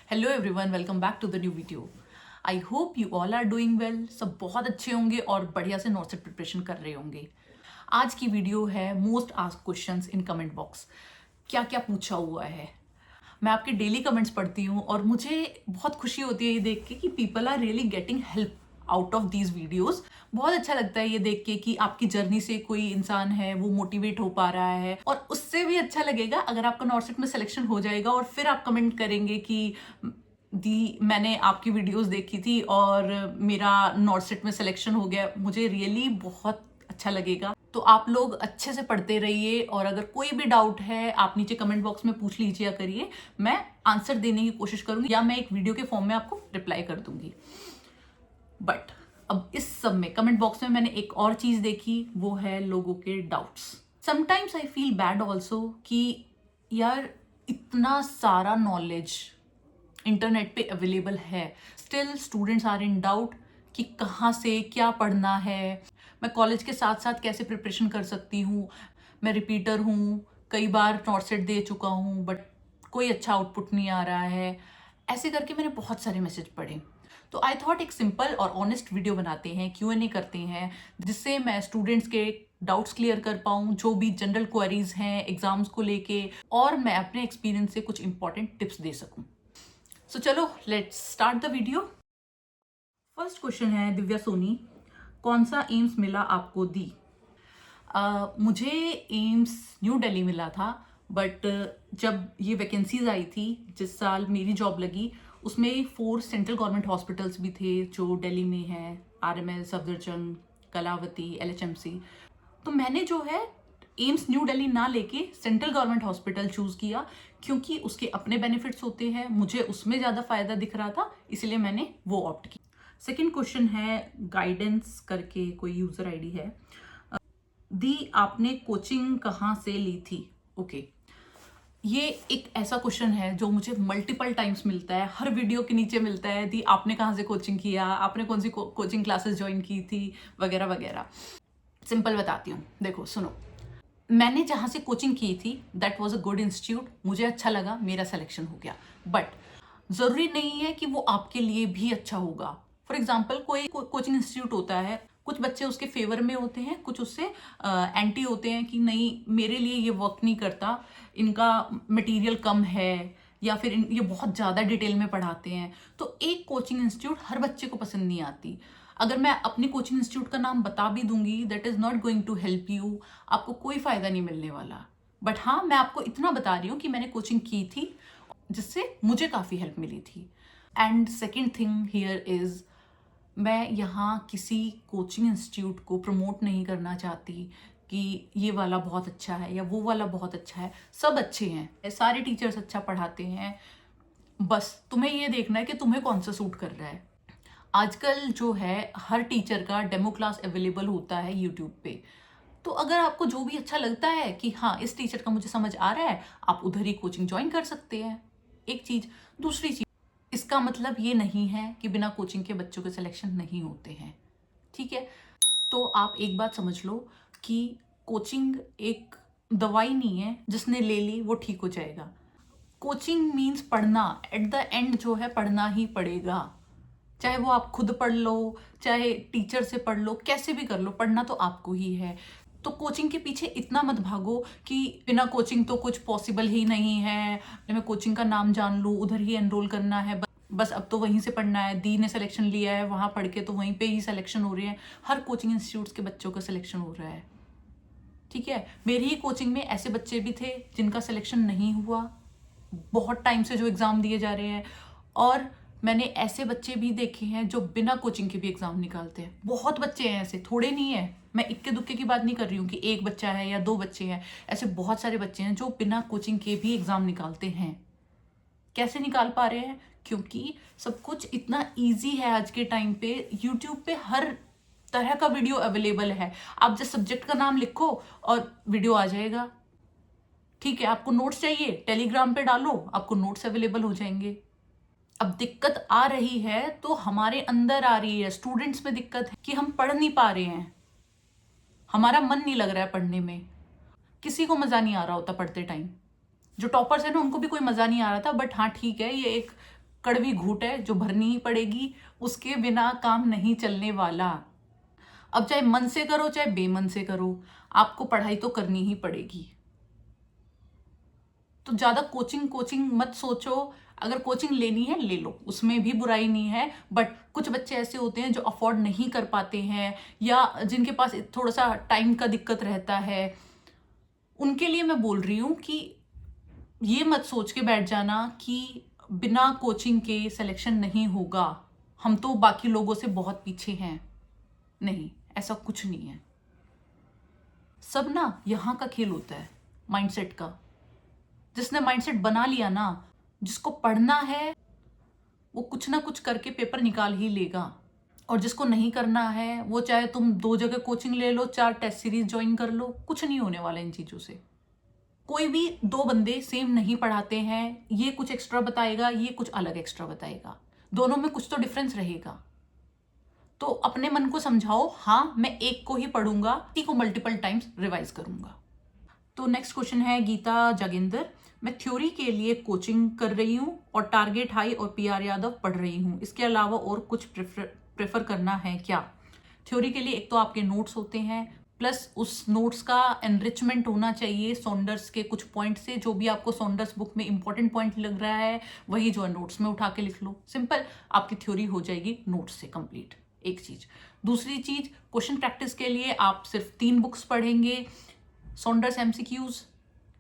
Hello everyone, welcome back to the new video. I hope you all are doing well. सब बहुत अच्छे होंगे और बढ़िया से नोट से प्रिपरेशन कर रहे होंगे। आज की वीडियो है most asked questions in comment box. क्या क्या पूछा हुआ है। मैं आपके डेली कमेंट्स पढ़ती हूँ और मुझे बहुत खुशी होती है ये देख के कि people are really getting help out of these videos. बहुत अच्छा लगता है ये देख के कि आपकी जर्नी से कोई इंसान है वो मोटिवेट हो पा रहा है। और उससे भी अच्छा लगेगा अगर आपका नॉर्सेट में सिलेक्शन हो जाएगा और फिर आप कमेंट करेंगे कि दी मैंने आपकी वीडियोस देखी थी और मेरा नॉर्सेट में सिलेक्शन हो गया। मुझे रियली बहुत अच्छा लगेगा। तो आप लोग अच्छे से पढ़ते रहिए और अगर कोई भी डाउट है आप नीचे कमेंट बॉक्स में पूछ लीजिए करिए। मैं आंसर देने की कोशिश करूंगी या मैं एक वीडियो के फॉर्म में आपको रिप्लाई कर दूंगी। बट अब इस सब में कमेंट बॉक्स में मैंने एक और चीज देखी, वो है लोगों के doubts. Sometimes I feel bad also कि यार इतना सारा नॉलेज इंटरनेट पे अवेलेबल है, still students are in doubt कि कहाँ से क्या पढ़ना है, मैं कॉलेज के साथ साथ कैसे प्रिपरेशन कर सकती हूँ, मैं रिपीटर हूँ, कई बार नॉटसेट दे चुका हूँ बट कोई अच्छा आउटपुट नहीं आ रहा है। ऐसे करके मैंने बहुत सारे मैसेज पढ़े। तो आई थॉट एक सिंपल और ऑनेस्ट वीडियो बनाते हैं, Q&A करते हैं, जिससे मैं स्टूडेंट्स के डाउट्स क्लियर कर पाऊँ, जो भी जनरल क्वेरीज हैं एग्जाम्स को लेके, और मैं अपने एक्सपीरियंस से कुछ इंपॉर्टेंट टिप्स दे सकूँ। सो चलो let's start the video. First question है दिव्या सोनी, कौन सा एम्स मिला आपको दी? मुझे एम्स न्यू दिल्ली मिला था, बट जब ये वैकेंसीज आई थी जिस साल मेरी जॉब लगी उसमें 4 सेंट्रल गवर्नमेंट हॉस्पिटल्स भी थे जो दिल्ली में हैं, RML, सफदरजंग, कलावती, LHMC। तो मैंने जो है एम्स न्यू दिल्ली ना लेके सेंट्रल गवर्नमेंट हॉस्पिटल चूज किया क्योंकि उसके अपने बेनिफिट्स होते हैं, मुझे उसमें ज़्यादा फायदा दिख रहा था, इसलिए मैंने वो ऑप्ट किया। सेकेंड क्वेश्चन है गाइडेंस करके कोई यूजर आईडी है, दी आपने कोचिंग कहाँ से ली थी? ओके ये एक ऐसा क्वेश्चन है जो मुझे मल्टीपल टाइम्स मिलता है, हर वीडियो के नीचे मिलता है, दी आपने कहाँ से कोचिंग किया, आपने कौन सी कोचिंग क्लासेस ज्वाइन की थी, वगैरह वगैरह। सिंपल बताती हूँ, देखो सुनो। मैंने जहाँ से कोचिंग की थी that was a good institute, मुझे अच्छा लगा, मेरा सिलेक्शन हो गया। बट ज़रूरी नहीं है कि वो आपके लिए भी अच्छा होगा। फॉर एग्जाम्पल कोई कोचिंग इंस्टीट्यूट होता है, कुछ बच्चे उसके फेवर में होते हैं, कुछ उससे एंटी होते हैं कि नहीं मेरे लिए ये वर्क नहीं करता, इनका मटेरियल कम है, या फिर ये बहुत ज़्यादा डिटेल में पढ़ाते हैं। तो एक कोचिंग इंस्टीट्यूट हर बच्चे को पसंद नहीं आती। अगर मैं अपनी कोचिंग इंस्टीट्यूट का नाम बता भी दूंगी that is not going to help you, आपको कोई फ़ायदा नहीं मिलने वाला। बट हाँ, मैं आपको इतना बता रही हूँ कि मैंने कोचिंग की थी जिससे मुझे काफ़ी हेल्प मिली थी। And second thing here is, मैं यहाँ किसी कोचिंग इंस्टीट्यूट को प्रमोट नहीं करना चाहती कि ये वाला बहुत अच्छा है या वो वाला बहुत अच्छा है। सब अच्छे हैं, सारे टीचर्स अच्छा पढ़ाते हैं, बस तुम्हें ये देखना है कि तुम्हें कौन सा सूट कर रहा है। आजकल जो है हर टीचर का डेमो क्लास अवेलेबल होता है यूट्यूब पे। तो अगर आपको जो भी अच्छा लगता है कि हाँ इस टीचर का मुझे समझ आ रहा है, आप उधर ही कोचिंग ज्वाइन कर सकते हैं। एक चीज। दूसरी चीज, इसका मतलब ये नहीं है कि बिना कोचिंग के बच्चों के सिलेक्शन नहीं होते हैं, ठीक है? तो आप एक बात समझ लो कि कोचिंग एक दवाई नहीं है, जिसने ले ली वो ठीक हो जाएगा। कोचिंग मीन्स पढ़ना, एट द एंड जो है पढ़ना ही पड़ेगा। चाहे वो आप खुद पढ़ लो, चाहे टीचर से पढ़ लो, कैसे भी कर लो, पढ़ना तो आपको ही है। तो कोचिंग के पीछे इतना मत भागो कि बिना कोचिंग तो कुछ पॉसिबल ही नहीं है, मैं कोचिंग का नाम जान लूँ, उधर ही एनरोल करना है, बस अब तो वहीं से पढ़ना है, दी ने सिलेक्शन लिया है वहाँ पढ़ के तो वहीं पे ही सिलेक्शन हो रहे हैं। हर कोचिंग इंस्टीट्यूट्स के बच्चों का सिलेक्शन हो रहा है, ठीक है? मेरी ही कोचिंग में ऐसे बच्चे भी थे जिनका सिलेक्शन नहीं हुआ, बहुत टाइम से जो एग्ज़ाम दिए जा रहे हैं। और मैंने ऐसे बच्चे भी देखे हैं जो बिना कोचिंग के भी एग्ज़ाम निकालते हैं। बहुत बच्चे हैं ऐसे, थोड़े नहीं है। मैं इक्के दुक्के की बात नहीं कर रही हूँ कि एक बच्चा है या 2 बच्चे हैं, ऐसे बहुत सारे बच्चे हैं जो बिना कोचिंग के भी एग्ज़ाम निकालते हैं। कैसे निकाल पा रहे हैं? क्योंकि सब कुछ इतना ईजी है आज के टाइम पे। यूट्यूब पे हर तरह का वीडियो अवेलेबल है, आप जिस सब्जेक्ट का नाम लिखो और वीडियो आ जाएगा, ठीक है? आपको नोट्स चाहिए, टेलीग्राम पे डालो, आपको नोट्स अवेलेबल हो जाएंगे। अब दिक्कत आ रही है तो हमारे अंदर आ रही है, स्टूडेंट्स में दिक्कत है कि हम पढ़ नहीं पा रहे हैं, हमारा मन नहीं लग रहा है पढ़ने में। किसी को मजा नहीं आ रहा होता पढ़ते टाइम। जो टॉपर्स है ना उनको भी कोई मजा नहीं आ रहा था, बट हाँ ठीक है, ये एक कड़वी घूंट है जो भरनी ही पड़ेगी, उसके बिना काम नहीं चलने वाला। अब चाहे मन से करो चाहे बेमन से करो, आपको पढ़ाई तो करनी ही पड़ेगी। तो ज्यादा कोचिंग कोचिंग मत सोचो, अगर कोचिंग लेनी है ले लो, उसमें भी बुराई नहीं है। बट कुछ बच्चे ऐसे होते हैं जो अफोर्ड नहीं कर पाते हैं या जिनके पास थोड़ा सा टाइम का दिक्कत रहता है, उनके लिए मैं बोल रही हूँ कि ये मत सोच के बैठ जाना कि बिना कोचिंग के सिलेक्शन नहीं होगा, हम तो बाकी लोगों से बहुत पीछे हैं। नहीं, ऐसा कुछ नहीं है। सब ना यहाँ का खेल होता है, माइंडसेट का। जिसने माइंडसेट बना लिया ना, जिसको पढ़ना है वो कुछ ना कुछ करके पेपर निकाल ही लेगा, और जिसको नहीं करना है वो चाहे तुम 2 जगह कोचिंग ले लो, 4 टेस्ट सीरीज ज्वाइन कर लो, कुछ नहीं होने वाला इन चीजों से। कोई भी 2 बंदे सेम नहीं पढ़ाते हैं, ये कुछ एक्स्ट्रा बताएगा, ये कुछ अलग एक्स्ट्रा बताएगा, दोनों में कुछ तो डिफरेंस रहेगा। तो अपने मन को समझाओ, हाँ मैं एक को ही पढ़ूंगा, टी को मल्टीपल टाइम्स रिवाइज करूंगा। तो नेक्स्ट क्वेश्चन है गीता जागेंद्र, मैं थ्योरी के लिए कोचिंग कर रही हूँ और टारगेट हाई और पीआर यादव पढ़ रही हूँ, इसके अलावा और कुछ प्रेफर करना है क्या? थ्योरी के लिए एक तो आपके नोट्स होते हैं, प्लस उस नोट्स का एनरिचमेंट होना चाहिए सॉन्डर्स के कुछ पॉइंट से। जो भी आपको सॉन्डर्स बुक में इंपॉर्टेंट पॉइंट लग रहा है वही जो है नोट्स में उठा के लिख लो, सिंपल, आपकी थ्योरी हो जाएगी नोट्स से कंप्लीट। एक चीज। दूसरी चीज, क्वेश्चन प्रैक्टिस के लिए आप सिर्फ 3 बुक्स पढ़ेंगे, सॉन्डर्स एमसीक्यूज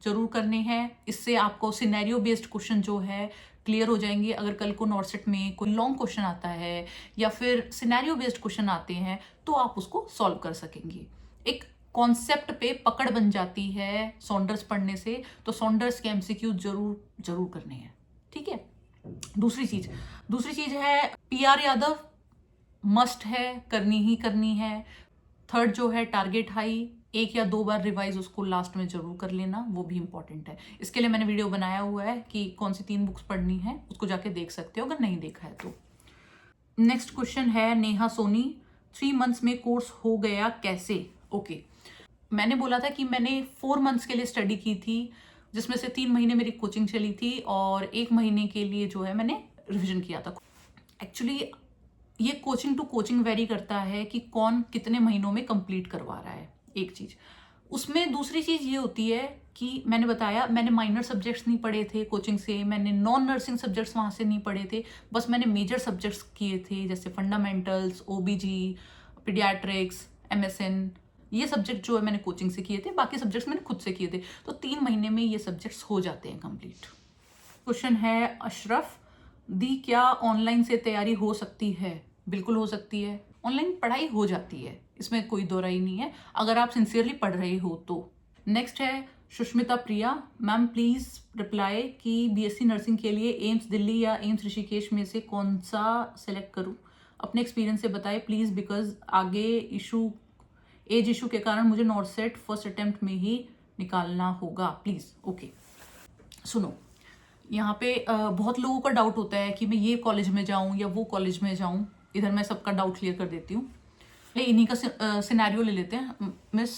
जरूर करने हैं, इससे आपको सिनेरियो बेस्ड क्वेश्चन जो है क्लियर हो जाएंगे। अगर कल को नॉर्सेट में कोई लॉन्ग क्वेश्चन आता है या फिर सिनेरियो बेस्ड क्वेश्चन आते हैं तो आप उसको सॉल्व कर सकेंगे। एक कॉन्सेप्ट पे पकड़ बन जाती है सॉन्डर्स पढ़ने से, तो सॉन्डर्स के एमसीक्यू जरूर जरूर करने हैं, ठीक है। दूसरी चीज है पीआर यादव, मस्ट है, करनी ही करनी है। थर्ड जो है टारगेट हाई, 1 या 2 बार रिवाइज उसको लास्ट में जरूर कर लेना, वो भी इंपॉर्टेंट है। इसके लिए मैंने वीडियो बनाया हुआ है कि कौन सी 3 बुक्स पढ़नी है, उसको जाके देख सकते हो अगर नहीं देखा है तो। नेक्स्ट क्वेश्चन है नेहा सोनी, 3 मंथ्स में कोर्स हो गया कैसे? ओके, मैंने बोला था कि मैंने 4 मंथ्स के लिए स्टडी की थी, जिसमें से 3 महीने मेरी कोचिंग चली थी और 1 महीने के लिए जो है मैंने रिविजन किया था। एक्चुअली ये कोचिंग टू कोचिंग वेरी करता है कि कौन कितने महीनों में कंप्लीट करवा रहा है, एक चीज उसमें। दूसरी चीज ये होती है कि मैंने बताया मैंने माइनर सब्जेक्ट्स नहीं पढ़े थे कोचिंग से, मैंने नॉन नर्सिंग सब्जेक्ट्स वहां से नहीं पढ़े थे, बस मैंने मेजर सब्जेक्ट्स किए थे जैसे फंडामेंटल्स, ओबीजी, पीडियाट्रिक्स, एमएसएन, ये सब्जेक्ट जो है मैंने कोचिंग से किए थे, बाकी सब्जेक्ट्स मैंने खुद से किए थे। तो 3 महीने में ये सब्जेक्ट्स हो जाते हैं कंप्लीट। क्वेश्चन है अशरफ दी, क्या ऑनलाइन से तैयारी हो सकती है? बिल्कुल हो सकती है, ऑनलाइन पढ़ाई हो जाती है, इसमें कोई दो राय नहीं है अगर आप सिंसियरली पढ़ रहे हो तो। नेक्स्ट है सुष्मिता प्रिया, मैम प्लीज रिप्लाई कि बीएससी नर्सिंग के लिए एम्स दिल्ली या एम्स ऋषिकेश में से कौन सा सेलेक्ट करूं? अपने एक्सपीरियंस से बताएं प्लीज, बिकॉज आगे एज इशू के कारण मुझे नॉर्सेट फर्स्ट अटेम्प्ट में ही निकालना होगा, प्लीज। ओके, सुनो, यहाँ पे बहुत लोगों का डाउट होता है कि मैं ये कॉलेज में जाऊं या वो कॉलेज में जाऊं। इधर मैं सबका डाउट क्लियर कर देती हूँ। इन्हीं का सिनेरियो ले लेते हैं। मिस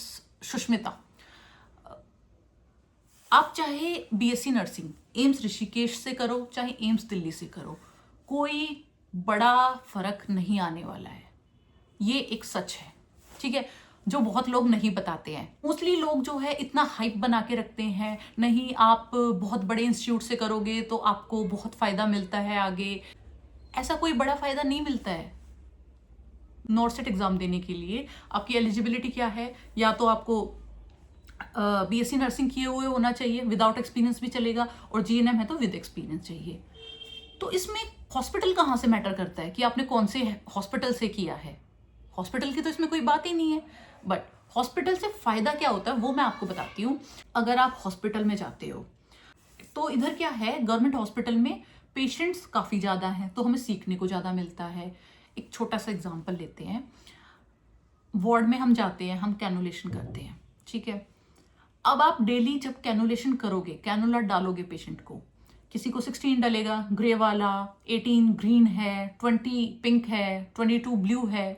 सुष्मिता, आप चाहे बीएससी नर्सिंग एम्स ऋषिकेश से करो चाहे एम्स दिल्ली से करो, कोई बड़ा फर्क नहीं आने वाला है, ये एक सच है, ठीक है, जो बहुत लोग नहीं बताते हैं। मोस्टली लोग जो है इतना हाइप बना के रखते हैं, नहीं आप बहुत बड़े इंस्टीट्यूट से करोगे तो आपको बहुत फायदा मिलता है आगे, ऐसा कोई बड़ा फायदा नहीं मिलता है। नॉर्सेट एग्जाम देने के लिए आपकी एलिजिबिलिटी क्या है, या तो आपको बीएससी नर्सिंग किए हुए होना चाहिए, विदाउट एक्सपीरियंस भी चलेगा, और जीएनएम है तो विद एक्सपीरियंस चाहिए। तो इसमें हॉस्पिटल कहाँ से मैटर करता है कि आपने कौन से हॉस्पिटल से किया है? हॉस्पिटल की तो इसमें कोई बात ही नहीं है। बट हॉस्पिटल से फायदा क्या होता है वो मैं आपको बताती हूँ। अगर आप हॉस्पिटल में जाते हो तो इधर क्या है, गवर्नमेंट हॉस्पिटल में पेशेंट्स काफ़ी ज़्यादा हैं तो हमें सीखने को ज़्यादा मिलता है। एक छोटा सा एग्जांपल लेते हैं, वार्ड में हम जाते हैं, हम कैनुलेशन करते हैं, ठीक है। अब आप डेली जब कैनुलेशन करोगे, कैनुला डालोगे पेशेंट को, किसी को 16 डलेगा ग्रे वाला, 18 ग्रीन है, 20 पिंक है, 22 ब्लू है।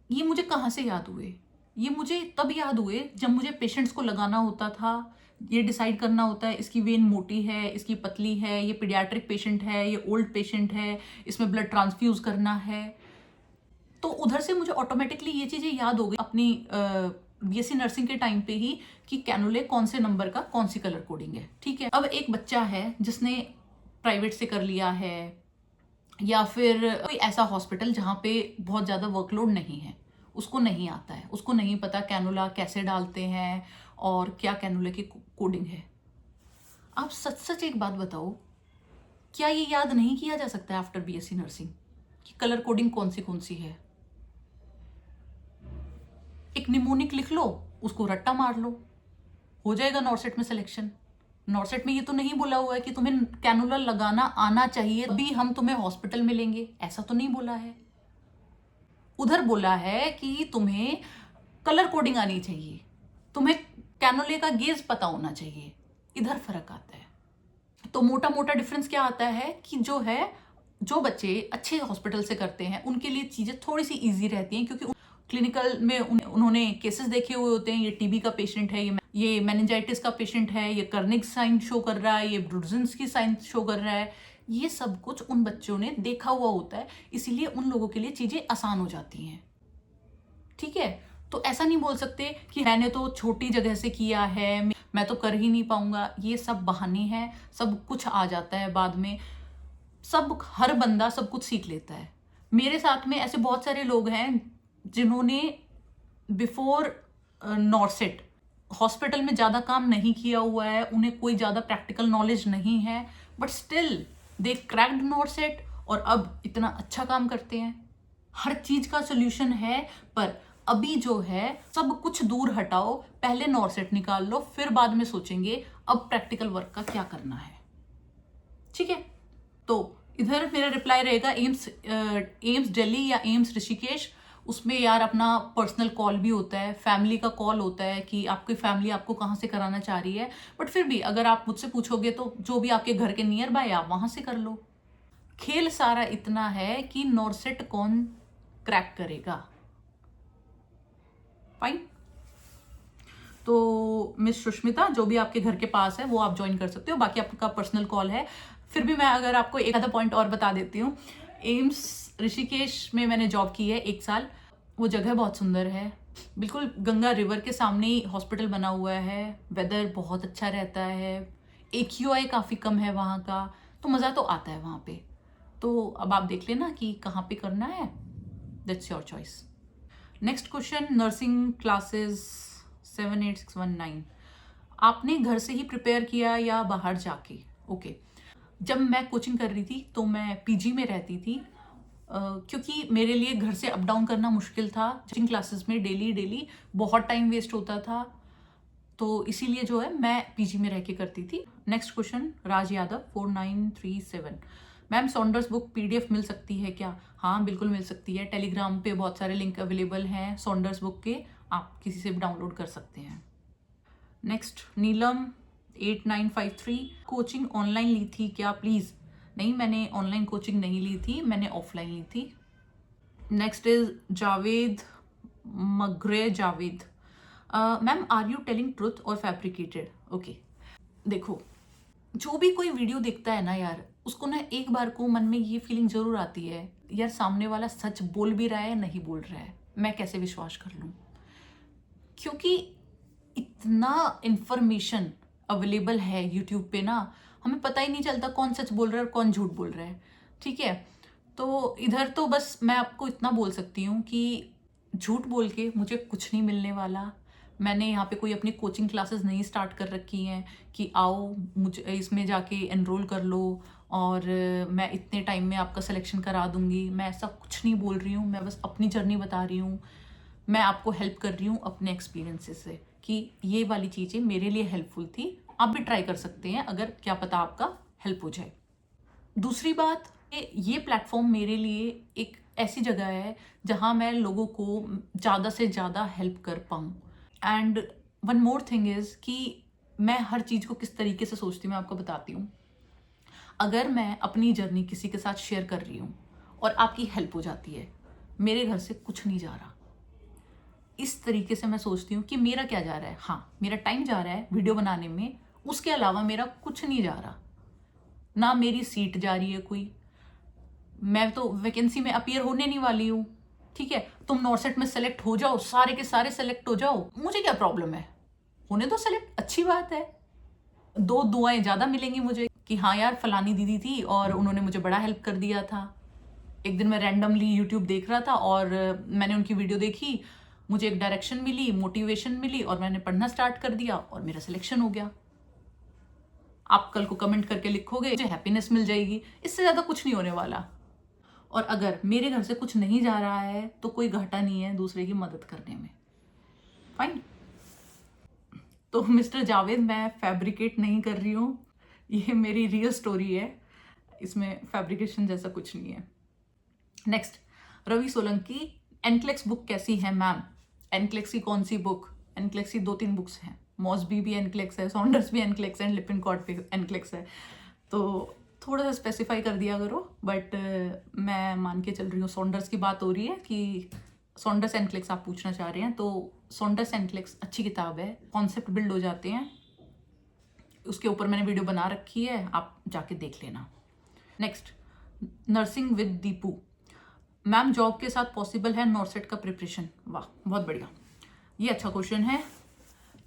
ये मुझे कहाँ से याद हुए? ये मुझे तब याद हुए जब मुझे पेशेंट्स को लगाना होता था ये डिसाइड करना होता है इसकी वेन मोटी है, इसकी पतली है, ये पीडियाट्रिक पेशेंट है, ये ओल्ड पेशेंट है, इसमें ब्लड ट्रांसफ्यूज करना है। तो उधर से मुझे ऑटोमेटिकली ये चीज़ें याद हो गई अपनी बीएससी नर्सिंग के टाइम पे ही कि कैनुले कौन से नंबर का कौन सी कलर कोडिंग है। ठीक है, अब एक बच्चा है जिसने प्राइवेट से कर लिया है या फिर कोई ऐसा हॉस्पिटल जहाँ पे बहुत ज़्यादा वर्कलोड नहीं है, उसको नहीं आता है, उसको नहीं पता कैनुला कैसे डालते हैं और क्या कैनुले की कोडिंग है। आप सच सच एक बात बताओ, क्या ये याद नहीं किया जा सकता है आफ्टर बीएससी नर्सिंग कि कलर कोडिंग कौन सी है? एक निमोनिक लिख लो, उसको रट्टा मार लो, हो जाएगा नॉर्सेट में सिलेक्शन। नॉर्सेट में ये तो नहीं बोला हुआ है कि तुम्हें कैनुला लगाना आना चाहिए अभी हम तुम्हें हॉस्पिटल में लेंगे, ऐसा तो नहीं बोला है। उधर बोला है कि तुम्हें कलर कोडिंग आनी चाहिए, तुम्हें कैनुले का गेज पता होना चाहिए। इधर फर्क आता है। तो मोटा मोटा डिफरेंस क्या आता है कि जो बच्चे अच्छे हॉस्पिटल से करते हैं उनके लिए चीजें थोड़ी सी इजी रहती हैं, क्योंकि क्लिनिकल में उन्होंने केसेस देखे हुए होते हैं। ये टीबी का पेशेंट है, ये मेनिंजाइटिस का पेशेंट है, ये कर्निक साइन शो कर रहा है, ये ब्रुडजन्स की साइन शो कर रहा है। ये सब कुछ उन बच्चों ने देखा हुआ होता है, इसीलिए उन लोगों के लिए चीजें आसान हो जाती हैं। ठीक है, तो ऐसा नहीं बोल सकते कि मैंने तो छोटी जगह से किया है, मैं तो कर ही नहीं पाऊंगा। ये सब बहाने हैं, सब कुछ आ जाता है बाद में। हर बंदा सब कुछ सीख लेता है। मेरे साथ में ऐसे बहुत सारे लोग हैं जिन्होंने बिफोर नॉर्सेट हॉस्पिटल में ज़्यादा काम नहीं किया हुआ है, उन्हें कोई ज़्यादा प्रैक्टिकल नॉलेज नहीं है, बट स्टिल दे क्रैक्ड नॉर्सेट और अब इतना अच्छा काम करते हैं। हर चीज़ का सोल्यूशन है, पर अभी जो है सब कुछ दूर हटाओ, पहले नॉर्सेट निकाल लो, फिर बाद में सोचेंगे अब प्रैक्टिकल वर्क का क्या करना है। ठीक है, तो इधर मेरा रिप्लाई रहेगा एम्स दिल्ली या एम्स ऋषिकेश। उसमें यार अपना पर्सनल कॉल भी होता है, फैमिली का कॉल होता है कि आपकी फैमिली आपको कहाँ से कराना चाह रही है। बट फिर भी अगर आप मुझसे पूछोगे तो जो भी आपके घर के नियर बाय आप वहाँ से कर लो। खेल सारा इतना है कि नॉर्सेट कौन क्रैक करेगा। फाइन, तो मिस सुष्मिता जो भी आपके घर के पास है वो आप ज्वाइन कर सकते हो, बाकी आपका पर्सनल कॉल है। फिर भी मैं अगर आपको एक आधा पॉइंट और बता देती हूँ, एम्स ऋषिकेश में मैंने जॉब की है 1 साल। वो जगह बहुत सुंदर है, बिल्कुल गंगा रिवर के सामने ही हॉस्पिटल बना हुआ है, वेदर बहुत अच्छा रहता है, AQI काफ़ी कम है वहाँ का, तो मज़ा तो आता है वहाँ पे। तो अब आप देख लेना कि कहाँ पे करना है, that's your choice. Next question, nursing classes 78619 आपने घर से ही प्रिपेयर किया या बाहर जाके? ओके, जब मैं कोचिंग कर रही थी तो मैं पीजी में रहती थी, क्योंकि मेरे लिए घर से अप डाउन करना मुश्किल था। कोचिंग क्लासेस में डेली बहुत टाइम वेस्ट होता था, तो इसीलिए जो है मैं पीजी में रह के करती थी। Next question, Raj Yadav 4937 ma'am Saunders book PDF मिल सकती है क्या? हाँ बिल्कुल मिल सकती है, टेलीग्राम पे बहुत सारे लिंक अवेलेबल हैं सॉन्डर्स बुक के, आप किसी से भी डाउनलोड कर सकते हैं। नेक्स्ट, नीलम 8953 कोचिंग ऑनलाइन ली थी क्या प्लीज़? नहीं, मैंने ऑनलाइन कोचिंग नहीं ली थी, मैंने ऑफलाइन ली थी। Next is Javed Magre Javed, ma'am are you telling truth और फैब्रिकेटेड? ओके, देखो जो भी कोई वीडियो देखता है ना यार, उसको ना एक बार को मन में ये फीलिंग जरूर आती है यार सामने वाला सच बोल भी रहा है नहीं बोल रहा है, मैं कैसे विश्वास कर लूँ? क्योंकि इतना इंफॉर्मेशन अवेलेबल है यूट्यूब पे ना, हमें पता ही नहीं चलता कौन सच बोल रहा है और कौन झूठ बोल रहा है। ठीक है, तो इधर तो बस मैं आपको इतना बोल सकती हूँ कि झूठ बोल के मुझे कुछ नहीं मिलने वाला। मैंने यहाँ पे कोई अपनी कोचिंग क्लासेस नहीं स्टार्ट कर रखी हैं कि आओ मुझे इसमें जाके एनरोल कर लो और मैं इतने टाइम में आपका सिलेक्शन करा दूंगी। मैं ऐसा कुछ नहीं बोल रही हूँ, मैं बस अपनी जर्नी बता रही हूँ, मैं आपको हेल्प कर रही हूँ अपने एक्सपीरियंसेस से कि ये वाली चीज़ें मेरे लिए हेल्पफुल थी। आप भी ट्राई कर सकते हैं, अगर क्या पता आपका हेल्प हो जाए। दूसरी बात, ये प्लेटफॉर्म मेरे लिए एक ऐसी जगह है जहाँ मैं लोगों को ज़्यादा से ज़्यादा हेल्प कर पाऊँ। And one more thing is कि मैं हर चीज़ को किस तरीके से सोचती हूँ, मैं आपको बताती हूँ। अगर मैं अपनी जर्नी किसी के साथ शेयर कर रही हूँ और आपकी हेल्प हो जाती है, मेरे घर से कुछ नहीं जा रहा। इस तरीके से मैं सोचती हूँ कि मेरा क्या जा रहा है, हाँ मेरा टाइम जा रहा है वीडियो बनाने में, उसके अलावा मेरा कुछ नहीं जा रहा, ना मेरी सीट जा रही है कोई, मैं तो वैकेंसी में अपीयर होने नहीं वाली हूँ। ठीक है, तुम नॉर्सेट में सेलेक्ट हो जाओ, सारे के सारे सेलेक्ट हो जाओ, मुझे क्या प्रॉब्लम है, होने तो सेलेक्ट, अच्छी बात है। दो दुआएं ज्यादा मिलेंगी मुझे कि हाँ यार फलानी दीदी थी और उन्होंने मुझे बड़ा हेल्प कर दिया था। एक दिन मैं रैंडमली यूट्यूब देख रहा था और मैंने उनकी वीडियो देखी, मुझे एक डायरेक्शन मिली, मोटिवेशन मिली और मैंने पढ़ना स्टार्ट कर दिया और मेरा सिलेक्शन हो गया। आप कल को कमेंट करके लिखोगे मुझे हैप्पीनेस मिल जाएगी, इससे ज्यादा कुछ नहीं होने वाला। और अगर मेरे घर से कुछ नहीं जा रहा है तो कोई घाटा नहीं है दूसरे की मदद करने में। फाइन। तो मिस्टर जावेद, मैं फैब्रिकेट नहीं कर रही हूँ, ये मेरी रियल स्टोरी है, इसमें फैब्रिकेशन जैसा कुछ नहीं है। Next, Ravi Solanki, NCLEX book कैसी है मैम? एनक्लेक्स की कौन सी बुक? एनक्लेक्स की 2-3 बुक्स हैं, मॉसबी भी एनक्लेक्स है, सॉन्डर्स भी एनक्लेक्स है, लिपिनकॉट भी एनक्लेक्स है, तो थोड़ा सा स्पेसिफाई कर दिया करो। बट मैं मान के चल रही हूँ, सॉन्डर्स की बात हो रही है कि सॉन्डर्स एनक्लेक्स आप पूछना चाह रहे हैं, तो सॉन्डर्स एनक्लेक्स अच्छी किताब है, कॉन्सेप्ट बिल्ड हो जाते हैं, उसके ऊपर मैंने वीडियो बना रखी है, आप जाके देख लेना। Next, nursing with Deepu, ma'am job के साथ पॉसिबल है नॉर्सेट का प्रिपरेशन? वाह बहुत बढ़िया, ये अच्छा क्वेश्चन है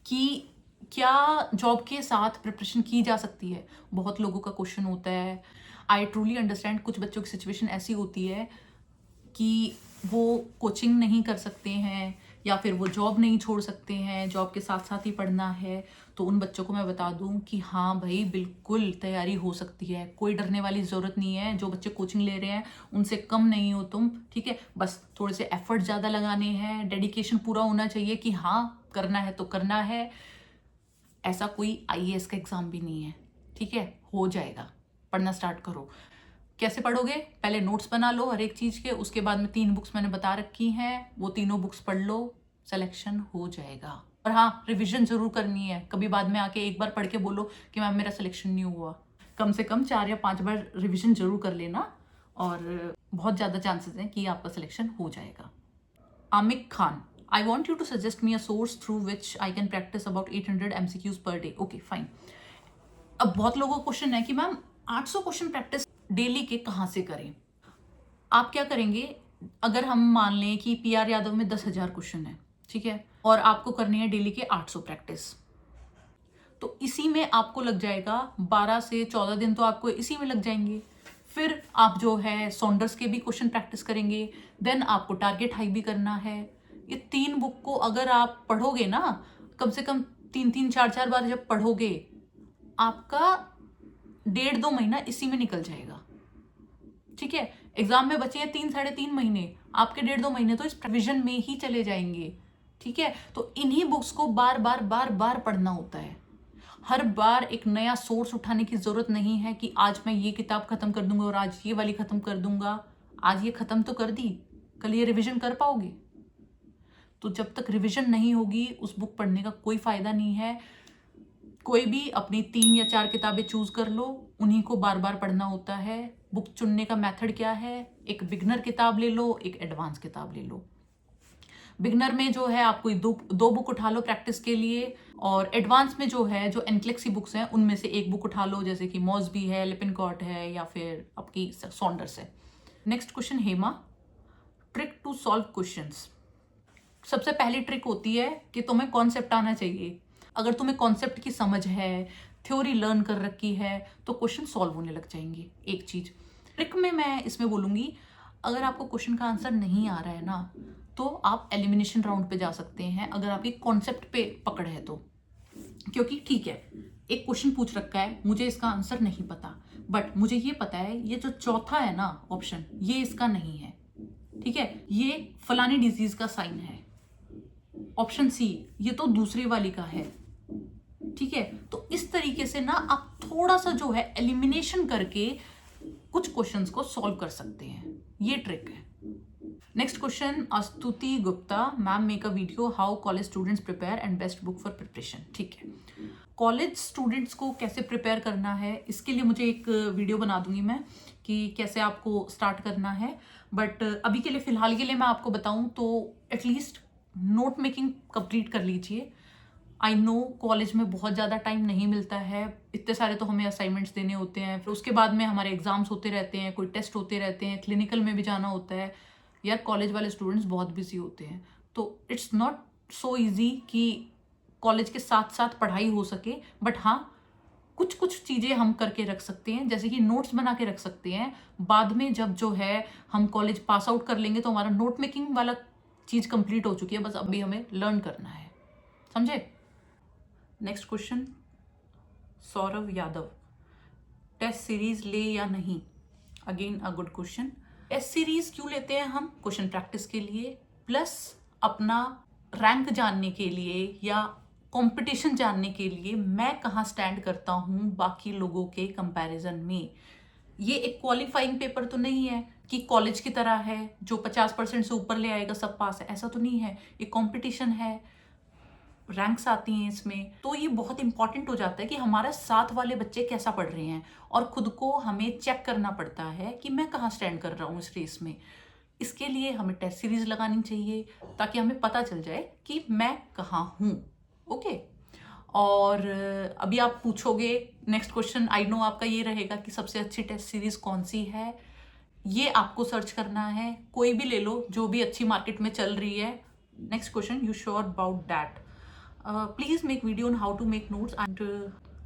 कि क्या जॉब के साथ प्रिपरेशन की जा सकती है, बहुत लोगों का क्वेश्चन होता है। आई ट्रूली अंडरस्टैंड, कुछ बच्चों की सिचुएशन ऐसी होती है कि वो कोचिंग नहीं कर सकते हैं या फिर वो जॉब नहीं छोड़ सकते हैं, जॉब के साथ साथ ही पढ़ना है, तो उन बच्चों को मैं बता दूं कि हाँ भाई बिल्कुल तैयारी हो सकती है, कोई डरने वाली ज़रूरत नहीं है। जो बच्चे कोचिंग ले रहे हैं उनसे कम नहीं हो तुम, ठीक है, बस थोड़े से एफर्ट ज़्यादा लगाने हैं, डेडिकेशन पूरा होना चाहिए कि हाँ करना है तो करना है। ऐसा कोई आईएएस का एग्ज़ाम भी नहीं है, ठीक है, हो जाएगा, पढ़ना स्टार्ट करो। कैसे पढ़ोगे? पहले नोट्स बना लो हर एक चीज़ के, उसके बाद में 3 बुक्स मैंने बता रखी हैं, वो तीनों बुक्स पढ़ लो, सिलेक्शन हो जाएगा। और हाँ, रिवीजन जरूर करनी है, कभी बाद में आके एक बार पढ़ के बोलो कि मैम मेरा सिलेक्शन नहीं हुआ, कम से कम 4 या 5 बार रिवीजन जरूर कर लेना और बहुत ज़्यादा चांसेस हैं कि आपका सिलेक्शन हो जाएगा। आमिक Khan, I want you to suggest me a source through which I can practice about 800 MCQs per day. Okay, fine. अब बहुत लोगों का क्वेश्चन है कि मैम 800 क्वेश्चन प्रैक्टिस डेली के कहाँ से करें? आप क्या करेंगे, अगर हम मान लें कि PR यादव में 10,000 क्वेश्चन है, ठीक है, और आपको करनी है डेली के 800 प्रैक्टिस, तो इसी में आपको लग जाएगा 12 से 14 दिन, तो आपको इसी में लग जाएंगे। फिर आप जो है सॉन्डर्स के भी क्वेश्चन प्रैक्टिस करेंगे, देन आपको टारगेट हाई भी करना है। ये 3 बुक को अगर आप पढ़ोगे ना, कम से कम 3-3, 4-4 बार जब पढ़ोगे, आपका 1.5-2 महीना इसी में निकल जाएगा, ठीक है। एग्जाम में बचे हैं 3-3.5 महीने, आपके 1.5-2 महीने तो इस प्रोविजन में ही चले जाएंगे, ठीक है। तो इन्हीं बुक्स को बार बार पढ़ना होता है, हर बार एक नया सोर्स उठाने की जरूरत नहीं है कि आज मैं ये किताब खत्म कर दूंगा और आज ये वाली खत्म कर दूंगा। आज ये खत्म तो कर दी, कल ये रिवीजन कर पाओगे? तो जब तक रिवीजन नहीं होगी उस बुक पढ़ने का कोई फायदा नहीं है। कोई भी अपनी 3 या 4 किताबें चूज कर लो, उन्हीं को बार बार पढ़ना होता है। बुक चुनने का मेथड क्या है, एक बिगनर किताब ले लो, एक एडवांस किताब ले लो। बिगनर में जो है आप कोई दो बुक उठा लो प्रैक्टिस के लिए, और एडवांस में जो है जो एनक्लेक्सी बुक्स हैं उनमें से एक बुक उठा लो, जैसे कि मॉसबी है, लिपिनकॉट है या फिर आपकी सॉन्डर्स है। Next question, Hema, trick to solve questions. सबसे पहली ट्रिक होती है कि तुम्हें कॉन्सेप्ट आना चाहिए। अगर तुम्हें कॉन्सेप्ट की समझ है, थ्योरी लर्न कर रखी है, तो क्वेश्चन सॉल्व होने लग जाएंगे। एक चीज ट्रिक में मैं इसमें बोलूंगी, अगर आपको क्वेश्चन का आंसर नहीं आ रहा है ना, तो आप एलिमिनेशन राउंड पे जा सकते हैं, अगर आपकी कॉन्सेप्ट पे पकड़ है तो। क्योंकि ठीक है, एक क्वेश्चन पूछ रखा है, मुझे इसका आंसर नहीं पता, बट मुझे ये पता है ये जो चौथा है ना ऑप्शन, ये इसका नहीं है, ठीक है, ये फलानी डिजीज का साइन है। ऑप्शन सी, ये तो दूसरे वाली का है, ठीक है। तो इस तरीके से ना आप थोड़ा सा जो है एलिमिनेशन करके कुछ क्वेश्चंस को सॉल्व कर सकते हैं, ये ट्रिक है। Next question, Astuti Gupta, ma'am make a video how college students prepare and best book for preparation. ठीक है, कॉलेज स्टूडेंट्स को कैसे प्रिपेयर करना है, इसके लिए मुझे एक वीडियो बना दूंगी मैं कि कैसे आपको स्टार्ट करना है। बट अभी के लिए, फिलहाल के लिए मैं आपको बताऊं तो एटलीस्ट नोट मेकिंग कंप्लीट कर लीजिए। आई नो कॉलेज में बहुत ज़्यादा टाइम नहीं मिलता है, इतने सारे तो हमें असाइनमेंट्स देने होते हैं, फिर उसके बाद में हमारे एग्जाम्स होते रहते हैं, कोई टेस्ट होते रहते हैं, क्लिनिकल में भी जाना होता है। यार कॉलेज वाले स्टूडेंट्स बहुत बिजी होते हैं, तो इट्स नॉट सो ईजी कि कॉलेज के साथ साथ पढ़ाई हो सके। बट हाँ, कुछ कुछ चीज़ें हम करके रख सकते हैं, जैसे कि नोट्स बना के रख सकते हैं। बाद में जब जो है हम कॉलेज पास आउट कर लेंगे तो हमारा नोट मेकिंग वाला चीज़ कंप्लीट हो चुकी है, बस अभी हमें लर्न करना है। समझे? Next question, Saurabh Yadav, test series ले या नहीं? Again a good question. Test series क्यों लेते हैं हम? क्वेश्चन प्रैक्टिस के लिए, प्लस अपना रैंक जानने के लिए या कंपटीशन जानने के लिए, मैं कहाँ स्टैंड करता हूँ बाकी लोगों के कंपैरिजन में। ये एक क्वालिफाइंग पेपर तो नहीं है कि कॉलेज की तरह है जो 50% से ऊपर ले आएगा सब पास है, ऐसा तो नहीं है। ये कंपटीशन है, रैंक्स आती हैं इसमें, तो ये बहुत इंपॉर्टेंट हो जाता है कि हमारा साथ वाले बच्चे कैसा पढ़ रहे हैं, और खुद को हमें चेक करना पड़ता है कि मैं कहाँ स्टैंड कर रहा हूँ इस रेस में। इसके लिए हमें टेस्ट सीरीज लगानी चाहिए ताकि हमें पता चल जाए कि मैं कहाँ हूँ। ओके। और अभी आप पूछोगे नेक्स्ट क्वेश्चन, आई नो आपका ये रहेगा कि सबसे अच्छी टेस्ट सीरीज कौन सी है। ये आपको सर्च करना है, कोई भी ले लो जो भी अच्छी मार्केट में चल रही है। Next question, you sure about that? Please make video on how to make notes and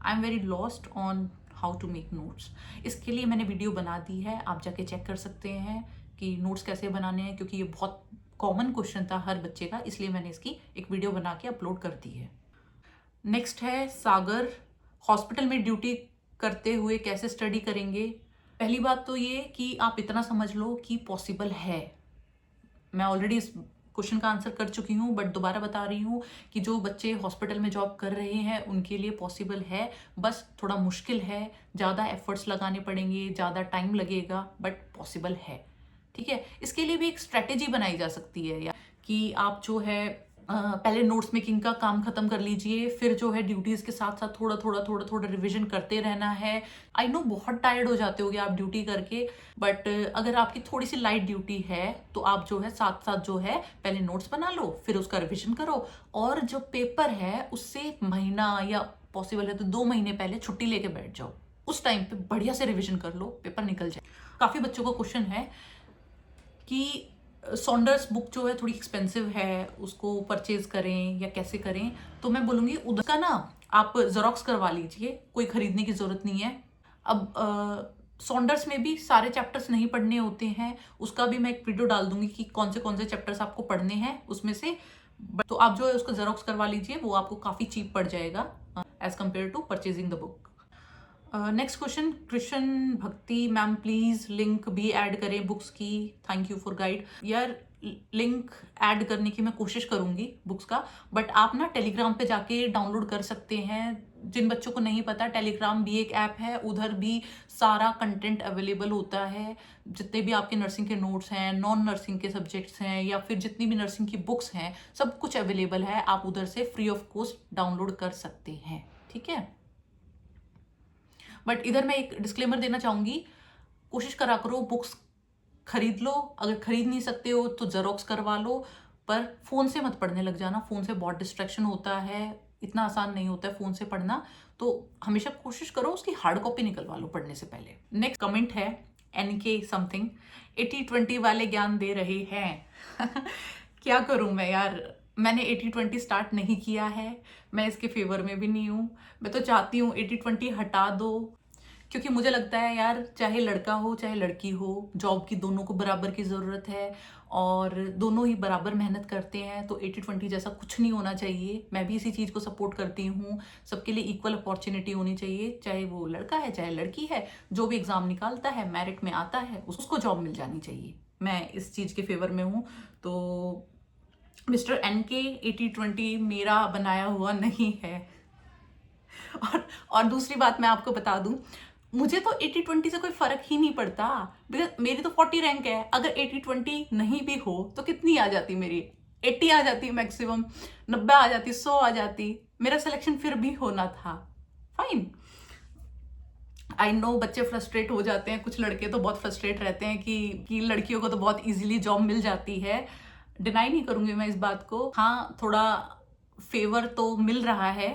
I am very lost on how to make notes. इसके लिए मैंने वीडियो बना दी है, आप जाके चेक कर सकते हैं कि नोट्स कैसे बनाने हैं, क्योंकि ये बहुत कॉमन क्वेश्चन था हर बच्चे का, इसलिए मैंने इसकी एक वीडियो बना के अपलोड कर दी है। नेक्स्ट है सागर, हॉस्पिटल में ड्यूटी करते हुए कैसे स्टडी करेंगे? पहली बात तो ये कि आप इतना समझ लो कि पॉसिबल है। मैं ऑलरेडी इस क्वेश्चन का आंसर कर चुकी हूँ, बट दोबारा बता रही हूँ कि जो बच्चे हॉस्पिटल में जॉब कर रहे हैं उनके लिए पॉसिबल है, बस थोड़ा मुश्किल है, ज़्यादा एफर्ट्स लगाने पड़ेंगे, ज़्यादा टाइम लगेगा, बट पॉसिबल है। ठीक है, इसके लिए भी एक स्ट्रैटेजी बनाई जा सकती है या कि आप जो है पहले नोट्स मेकिंग का काम खत्म कर लीजिए, फिर जो है ड्यूटीज के साथ साथ थोड़ा रिवीजन करते रहना है। आई नो बहुत टायर्ड हो जाते होगे आप ड्यूटी करके, बट अगर आपकी थोड़ी सी लाइट ड्यूटी है तो आप जो है साथ साथ जो है पहले नोट्स बना लो, फिर उसका रिविजन करो, और जो पेपर है उससे महीना या पॉसिबल है तो 2 महीने पहले छुट्टी लेके बैठ जाओ। उस टाइम पे बढ़िया से रिविजन कर लो, पेपर निकल जाए। काफी बच्चों का क्वेश्चन है कि सॉन्डर्स बुक जो है थोड़ी एक्सपेंसिव है, उसको परचेज करें या कैसे करें? तो मैं बोलूँगी उसका ना आप जेरोक्स करवा लीजिए, कोई खरीदने की ज़रूरत नहीं है। अब सॉन्डर्स में भी सारे चैप्टर्स नहीं पढ़ने होते हैं, उसका भी मैं एक वीडियो डाल दूंगी कि कौन से चैप्टर्स आपको पढ़ने हैं उसमें से। तो आप जो है उसको जेरोक्स करवा लीजिए, वो आपको काफ़ी चीप पड़ जाएगा as compare to purchasing the book. Next question, Krishna Bhakti ma'am, please link भी ऐड करें बुक्स की, थैंक यू फॉर गाइड। यार लिंक ऐड करने की मैं कोशिश करूंगी बुक्स का, बट आप ना टेलीग्राम पे जाके डाउनलोड कर सकते हैं। जिन बच्चों को नहीं पता, टेलीग्राम भी एक ऐप है, उधर भी सारा कंटेंट अवेलेबल होता है। जितने भी आपके नर्सिंग के नोट्स हैं, नॉन नर्सिंग के सब्जेक्ट्स हैं, या फिर जितनी भी नर्सिंग की बुक्स हैं, सब कुछ अवेलेबल है, आप उधर से फ्री ऑफ कॉस्ट डाउनलोड कर सकते हैं। ठीक है, बट इधर मैं एक डिस्क्लेमर देना चाहूंगी, कोशिश करा करो बुक्स खरीद लो, अगर खरीद नहीं सकते हो तो जेरोक्स करवा लो, पर फोन से मत पढ़ने लग जाना, फोन से बहुत डिस्ट्रैक्शन होता है, इतना आसान नहीं होता है फोन से पढ़ना, तो हमेशा कोशिश करो उसकी हार्ड कॉपी निकलवा लो पढ़ने से पहले। नेक्स्ट कमेंट है NK समथिंग, 80-20 वाले ज्ञान दे रहे हैं क्या करूं मैं यार, मैंने 80-20 स्टार्ट नहीं किया है, मैं इसके फेवर में भी नहीं हूँ। मैं तो चाहती हूँ 80-20 हटा दो, क्योंकि मुझे लगता है यार चाहे लड़का हो चाहे लड़की हो, जॉब की दोनों को बराबर की ज़रूरत है और दोनों ही बराबर मेहनत करते हैं, तो 80-20 जैसा कुछ नहीं होना चाहिए। मैं भी इसी चीज़ को सपोर्ट करती हूँ, सबके लिए इक्वल अपॉर्चुनिटी होनी चाहिए, चाहे वो लड़का है चाहे लड़की है, जो भी एग्ज़ाम निकालता है मेरिट में आता है उसको जॉब मिल जानी चाहिए। मैं इस चीज़ के फेवर में हूँ। तो मिस्टर NK, 80-20 मेरा बनाया हुआ नहीं है। और दूसरी बात मैं आपको बता दूं, मुझे तो 80-20 से कोई फर्क ही नहीं पड़ता, बिकॉज मेरी तो 40 रैंक है। अगर 80-20 नहीं भी हो तो कितनी आ जाती, मेरी 80 आ जाती मैक्सिमम, 90 आ जाती, 100 आ जाती, मेरा सिलेक्शन फिर भी होना था। फाइन। आई नो बच्चे फ्रस्ट्रेट हो जाते हैं, कुछ लड़के तो बहुत फ्रस्ट्रेट रहते हैं कि लड़कियों को तो बहुत इजीली जॉब मिल जाती है। डिनाई नहीं करूंगी मैं इस बात को। हाँ, थोड़ा फेवर तो मिल रहा है,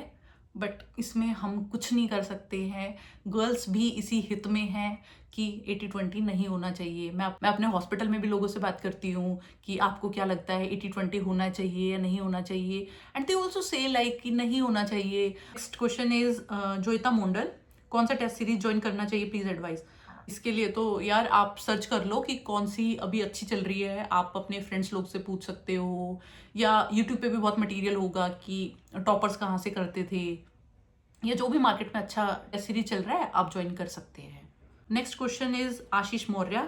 बट इसमें हम कुछ नहीं कर सकते हैं। गर्ल्स भी इसी हित में हैं कि 80-20 नहीं होना चाहिए। मैं अपने हॉस्पिटल में भी लोगों से बात करती हूँ कि आपको क्या लगता है 80-20 होना चाहिए या नहीं होना चाहिए, and they also say like कि नहीं होना चाहिए। Next question is Joita Mondal, कौन सा टेस्ट सीरीज ज्वाइन करना चाहिए, प्लीज एडवाइस। इसके लिए तो यार आप सर्च कर लो कि कौन सी अभी अच्छी चल रही है, आप अपने फ्रेंड्स लोग से पूछ सकते हो, या यूट्यूब पे भी बहुत मटेरियल होगा कि टॉपर्स कहाँ से करते थे, या जो भी मार्केट में अच्छा सीरीज चल रहा है आप ज्वाइन कर सकते हैं। Next question is Ashish Maurya.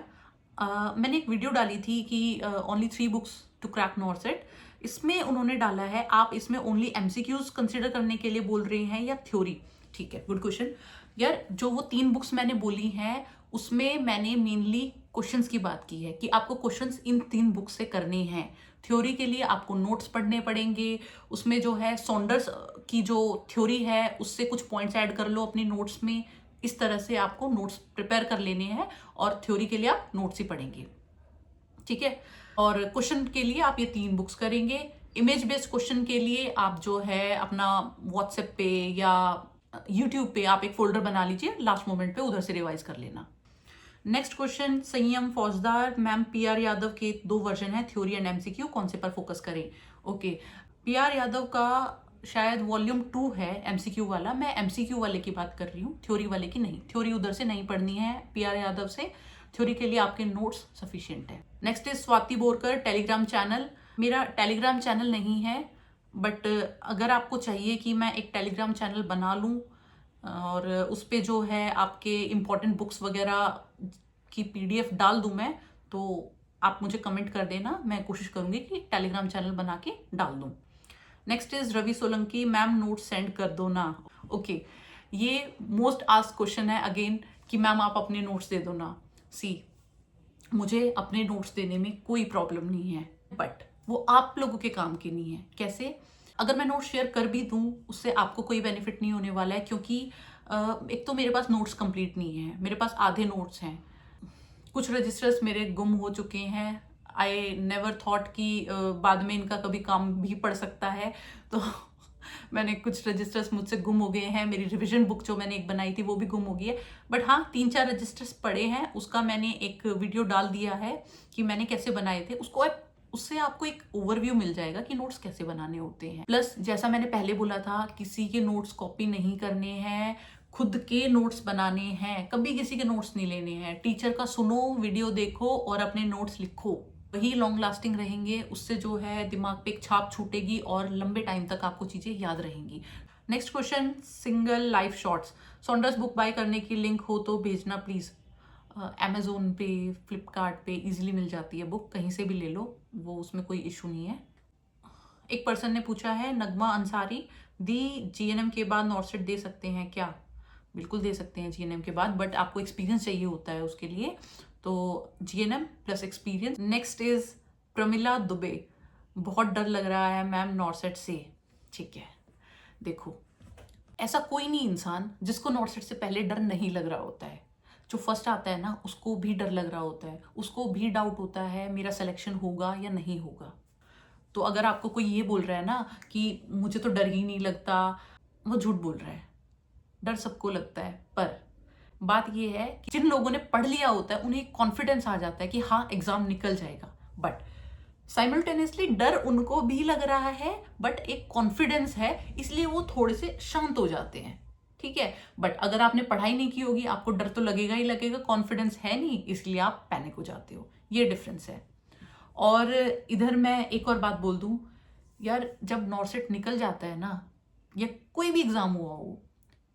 मैंने एक वीडियो डाली थी कि only 3 books to crack NORCET. इसमें उन्होंने डाला है आप इसमें ओनली एमसीक्यूज कंसिडर करने के लिए बोल रहे हैं या थ्योरी। ठीक है, गुड क्वेश्चन। यार जो वो 3 बुक्स मैंने बोली हैं उसमें मैंने मेनली क्वेश्चंस की बात की है कि आपको क्वेश्चंस इन 3 बुक्स से करने हैं। थ्योरी के लिए आपको नोट्स पढ़ने पड़ेंगे, उसमें जो है सॉन्डर्स की जो थ्योरी है उससे कुछ पॉइंट्स ऐड कर लो अपनी नोट्स में। इस तरह से आपको नोट्स प्रिपेयर कर लेने हैं और थ्योरी के लिए आप नोट्स ही पढ़ेंगे, ठीक है। और क्वेश्चन के लिए आप ये 3 बुक्स करेंगे। इमेज बेस्ड क्वेश्चन के लिए आप जो है अपना व्हाट्सएप पे या यूट्यूब पे आप एक फोल्डर बना लीजिए, लास्ट मोमेंट पे उधर से रिवाइज कर लेना। नेक्स्ट क्वेश्चन संयम फौजदार, मैम पीआर यादव के 2 वर्जन है, थ्योरी एंड एमसीक्यू, कौन से पर फोकस करें। ओके, पीआर यादव का शायद वॉल्यूम 2 है एमसीक्यू वाला, मैं एमसीक्यू वाले की बात कर रही हूँ, थ्योरी वाले की नहीं। थ्योरी उधर से नहीं पढ़नी है पीआर यादव से, थ्योरी के लिए आपके नोट्स सफिशिएंट है। Next is Swati Borkar, Telegram channel. मेरा टेलीग्राम चैनल नहीं है, बट अगर आपको चाहिए कि मैं एक टेलीग्राम चैनल बना लूँ और उस पे जो है आपके इम्पोर्टेंट बुक्स वगैरह की पीडीएफ डाल दूं मैं, तो आप मुझे कमेंट कर देना, मैं कोशिश करूंगी कि टेलीग्राम चैनल बना के डाल दूं। Next is Ravi Solanki, ma'am note send कर दो ना। ओके, ये मोस्ट आस्क्ड क्वेश्चन है अगेन कि मैम आप अपने नोट्स दे दो ना। सी, मुझे अपने नोट्स देने में कोई प्रॉब्लम नहीं है, बट वो आप लोगों के काम की नहीं है। कैसे? अगर मैं नोट्स शेयर कर भी दूं उससे आपको कोई बेनिफिट नहीं होने वाला है, क्योंकि एक तो मेरे पास नोट्स कंप्लीट नहीं है, मेरे पास आधे नोट्स हैं, कुछ रजिस्टर्स मेरे गुम हो चुके हैं। आई नेवर थॉट कि बाद में इनका कभी काम भी पड़ सकता है, तो मैंने कुछ रजिस्टर्स मुझसे गुम हो गए हैं। मेरी रिवीजन बुक जो मैंने एक बनाई थी वो भी गुम हो गई है, बट हाँ 3-4 रजिस्टर्स पड़े हैं, उसका मैंने एक वीडियो डाल दिया है कि मैंने कैसे बनाए थे उसको। उससे आपको एक ओवरव्यू मिल जाएगा कि नोट्स कैसे बनाने होते हैं। प्लस जैसा मैंने पहले बोला था, किसी के नोट्स कॉपी नहीं करने हैं, खुद के नोट्स बनाने हैं, कभी किसी के नोट्स नहीं लेने हैं। टीचर का सुनो, वीडियो देखो और अपने नोट्स लिखो, वही लॉन्ग लास्टिंग रहेंगे। उससे जो है दिमाग पे एक छाप छूटेगी और लंबे टाइम तक आपको चीजें याद रहेंगी। Next question, single life shorts, Saunders book by करने की लिंक हो तो भेजना प्लीज। अमेजोन पे, फ्लिपकार्ट पे इजीली मिल जाती है बुक, कहीं से भी ले लो, वो उसमें कोई इशू नहीं है। एक पर्सन ने पूछा है, नगमा अंसारी, दी जीएनएम के बाद नॉर्सेट दे सकते हैं क्या? बिल्कुल दे सकते हैं जीएनएम के बाद, बट आपको एक्सपीरियंस चाहिए होता है उसके लिए, तो GNM plus experience. Next is Pramila Dubey, बहुत डर लग रहा है मैम नॉर्सेट से। ठीक है, देखो ऐसा कोई नहीं इंसान जिसको नॉर्सेट से पहले डर नहीं लग रहा होता है। जो फर्स्ट आता है ना उसको भी डर लग रहा होता है, उसको भी डाउट होता है मेरा सिलेक्शन होगा या नहीं होगा। तो अगर आपको कोई ये बोल रहा है ना कि मुझे तो डर ही नहीं लगता, वो झूठ बोल रहा है। डर सबको लगता है, पर बात ये है कि जिन लोगों ने पढ़ लिया होता है उन्हें कॉन्फिडेंस आ जाता है कि हाँ एग्जाम निकल जाएगा, बट साइमल्टेनियसली डर उनको भी लग रहा है, बट एक कॉन्फिडेंस है, इसलिए वो थोड़े से शांत हो जाते हैं। ठीक है, बट अगर आपने पढ़ाई नहीं की होगी आपको डर तो लगेगा ही लगेगा, कॉन्फिडेंस है नहीं इसलिए आप पैनिक हो जाते हो, ये डिफरेंस है। और इधर मैं एक और बात बोल दूं, यार जब नॉर्सेट निकल जाता है ना, या कोई भी एग्जाम हुआ हो,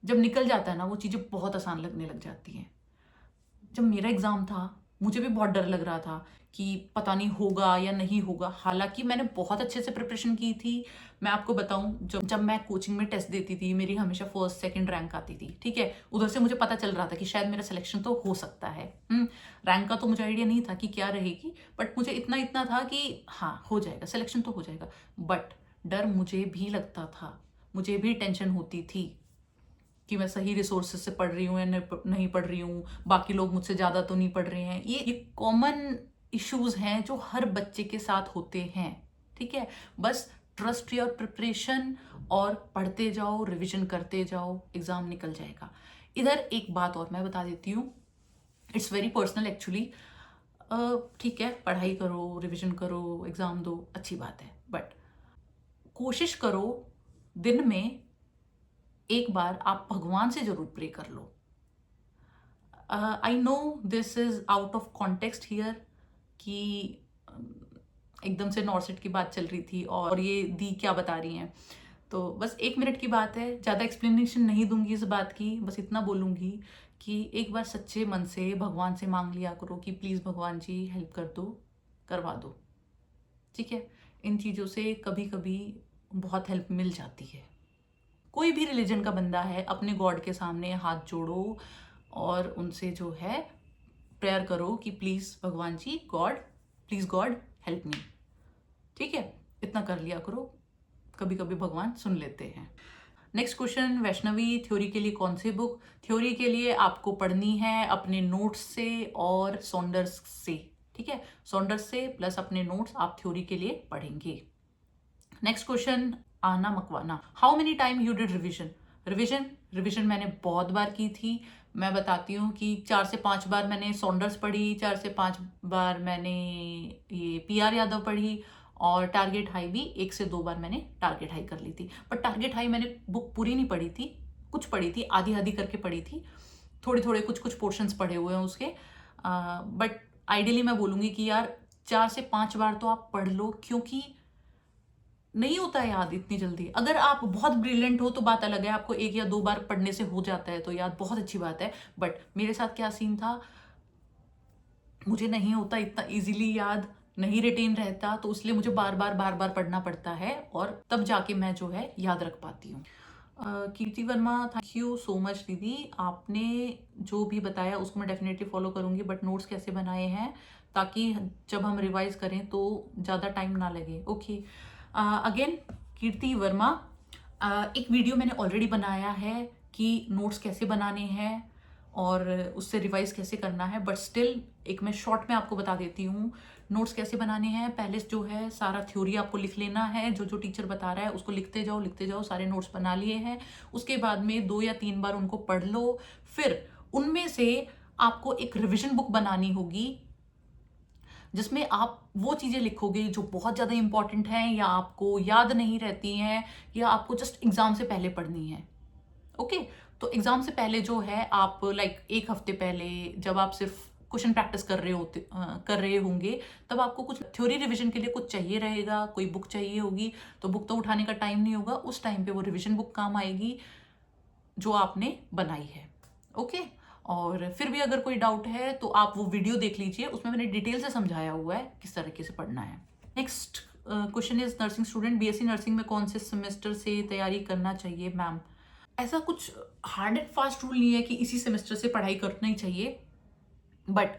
जब निकल जाता है ना वो चीजें बहुत आसान लगने लग जाती हैं। जब मेरा एग्जाम था मुझे भी बहुत डर लग रहा था कि पता नहीं होगा या नहीं होगा, हालांकि मैंने बहुत अच्छे से प्रिपरेशन की थी। मैं आपको बताऊं, जब मैं कोचिंग में टेस्ट देती थी मेरी हमेशा 1st-2nd रैंक आती थी। ठीक है, उधर से मुझे पता चल रहा था कि शायद मेरा सिलेक्शन तो हो सकता है। रैंक का तो मुझे आइडिया नहीं था कि क्या रहेगी, बट मुझे इतना था कि हाँ हो जाएगा, सिलेक्शन तो हो जाएगा। बट डर मुझे भी लगता था, मुझे भी टेंशन होती थी कि मैं सही रिसोर्सेज से पढ़ रही हूँ या नहीं पढ़ रही हूँ, बाकी लोग मुझसे ज़्यादा तो नहीं पढ़ रहे हैं। ये कॉमन इश्यूज हैं जो हर बच्चे के साथ होते हैं, ठीक है। बस ट्रस्ट योर प्रिपरेशन और पढ़ते जाओ, रिवीजन करते जाओ, एग्जाम निकल जाएगा। इधर एक बात और मैं बता देती हूँ, इट्स वेरी पर्सनल एक्चुअली। ठीक है, पढ़ाई करो, रिवीजन करो, एग्जाम दो, अच्छी बात है, बट कोशिश करो दिन में एक बार आप भगवान से जरूर प्रे कर लो। I know this is out of context here कि एकदम से नॉर्सेट की बात चल रही थी और ये दी क्या बता रही हैं, तो बस 1 मिनट की बात है, ज़्यादा एक्सप्लेनेशन नहीं दूंगी इस बात की, बस इतना बोलूँगी कि एक बार सच्चे मन से भगवान से मांग लिया करो कि प्लीज़ भगवान जी हेल्प कर दो, करवा दो, ठीक है। इन चीज़ों से कभी कभी बहुत हेल्प मिल जाती है। कोई भी रिलीजन का बंदा है, अपने गॉड के सामने हाथ जोड़ो और उनसे जो है प्रेयर करो कि प्लीज़ भगवान जी, God, please God help me, ठीक है। इतना कर लिया करो, कभी कभी भगवान सुन लेते हैं। नेक्स्ट क्वेश्चन, वैष्णवी, थ्योरी के लिए कौन सी बुक? थ्योरी के लिए आपको पढ़नी है अपने नोट्स से और सॉन्डर्स से, ठीक है। सॉन्डर्स से प्लस अपने नोट्स आप थ्योरी के लिए पढ़ेंगे। नेक्स्ट क्वेश्चन, आना Makwana, how many time you did revision? Revision मैंने बहुत बार की थी। मैं बताती हूँ कि 4 से 5 बार मैंने सॉन्डर्स पढ़ी, 4 से 5 बार मैंने ये PR यादव पढ़ी, और टारगेट हाई भी 1 से 2 बार मैंने टारगेट हाई कर ली थी। पर टारगेट हाई मैंने बुक पूरी नहीं पढ़ी थी, कुछ पढ़ी थी, आधी आधी करके पढ़ी थी, थोड़े थोड़े कुछ पोर्शंस पढ़े हुए हैं उसके। बट आइडियली मैं बोलूँगी कि यार 4 से 5 बार तो आप पढ़ लो, क्योंकि नहीं होता है याद इतनी जल्दी। अगर आप बहुत ब्रिलियंट हो तो बात अलग है, आपको 1 या 2 बार पढ़ने से हो जाता है तो याद, बहुत अच्छी बात है। बट मेरे साथ क्या सीन था, मुझे नहीं होता इतना इजीली याद, नहीं रिटेन रहता, तो इसलिए मुझे बार बार पढ़ना पड़ता है और तब जाके मैं जो है याद रख पाती हूँ। Kirti Verma, thank you so much दीदी, आपने जो भी बताया उसको मैं डेफिनेटली फॉलो करूंगी। बट नोट्स कैसे बनाए हैं ताकि जब हम रिवाइज करें तो ज़्यादा टाइम ना लगे? ओके, अगेन कीर्ति वर्मा, एक वीडियो मैंने ऑलरेडी बनाया है कि नोट्स कैसे बनाने हैं और उससे रिवाइज कैसे करना है, बट स्टिल एक मैं शॉर्ट में आपको बता देती हूँ नोट्स कैसे बनाने हैं। पहले जो है सारा थ्योरी आपको लिख लेना है, जो टीचर बता रहा है उसको लिखते जाओ, सारे नोट्स बना लिए हैं। उसके बाद में 2 या 3 बार उनको पढ़ लो, फिर उनमें से आपको एक रिविजन बुक बनानी होगी जिसमें आप वो चीज़ें लिखोगे जो बहुत ज़्यादा इंपॉर्टेंट हैं या आपको याद नहीं रहती हैं या आपको जस्ट एग्जाम से पहले पढ़नी है। ओके, तो एग्जाम से पहले जो है आप लाइक 1 हफ्ते पहले जब आप सिर्फ क्वेश्चन प्रैक्टिस कर रहे होंगे, तब आपको कुछ थ्योरी रिवीजन के लिए कुछ चाहिए रहेगा, कोई बुक चाहिए होगी, तो बुक तो उठाने का टाइम नहीं होगा, उस टाइम पे वो रिवीजन बुक काम आएगी जो आपने बनाई है। ओके, और फिर भी अगर कोई डाउट है तो आप वो वीडियो देख लीजिए, उसमें मैंने डिटेल से समझाया हुआ है किस तरीके से पढ़ना है। Next question is, nursing student, BSc nursing में कौन से सेमेस्टर से तैयारी करना चाहिए मैम? ऐसा कुछ हार्ड एंड फास्ट रूल नहीं है कि इसी सेमेस्टर से पढ़ाई करना ही चाहिए, बट